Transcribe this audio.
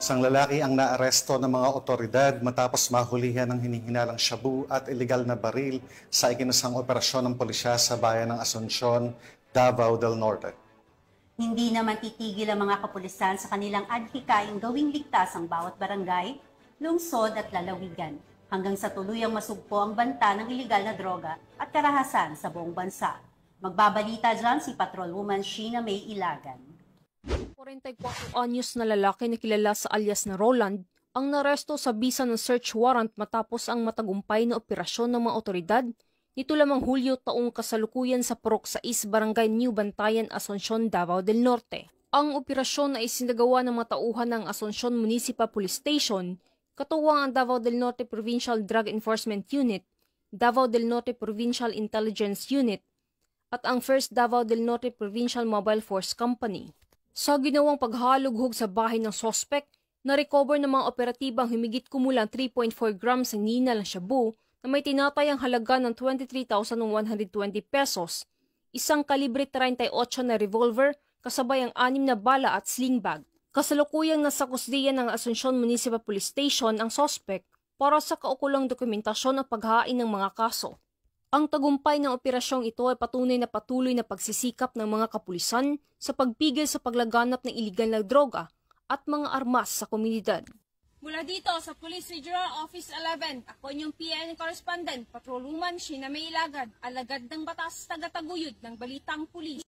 Isang lalaki ang naaresto ng mga otoridad matapos mahulihan ng hinihinalang shabu at ilegal na baril sa ikinasang operasyon ng pulisya sa bayan ng Asuncion, Davao del Norte. Hindi naman titigil ang mga kapulisan sa kanilang adhikaing gawing ligtas ang bawat barangay, lungsod at lalawigan hanggang sa tuluyang masugpo ang banta ng ilegal na droga at karahasan sa buong bansa. Magbabalita dyan si Patrolwoman Sheena May Ilagan. 44 anyos na lalaki na kilala sa alias na Roland ang naresto sa bisa ng search warrant matapos ang matagumpay na operasyon ng mga otoridad nito lamang Hulyo taong kasalukuyan sa Purok 6 Barangay New Bantayan, Asuncion, Davao del Norte. Ang operasyon ay isinagawa ng mga tauhan ng Asuncion Municipal Police Station, katuwang ang Davao del Norte Provincial Drug Enforcement Unit, Davao del Norte Provincial Intelligence Unit, at ang 1st Davao del Norte Provincial Mobile Force Company. Sa ginawang paghalughog sa bahay ng sospek, na-recover ng mga operatibang humigit kumulang 3.4 grams ng ninal ng shabu na may tinatayang halaga ng 23,120 pesos, isang kalibre 38 na revolver kasabay ang 6 na bala at sling bag. Kasalukuyang nasa kusdiyan ng Asuncion Municipal Police Station ang sospek para sa kaukulang dokumentasyon at paghain ng mga kaso. Ang tagumpay ng operasyong ito ay patunay na patuloy na pagsisikap ng mga kapulisan sa pagpigil sa paglaganap ng iligal na droga at mga armas sa komunidad. Mula dito sa Police Regional Office 11, ako inyong PN Correspondent, Patrolwoman Sheena May Ilagan, alagad ng batas tagataguyod ng Balitang Pulis.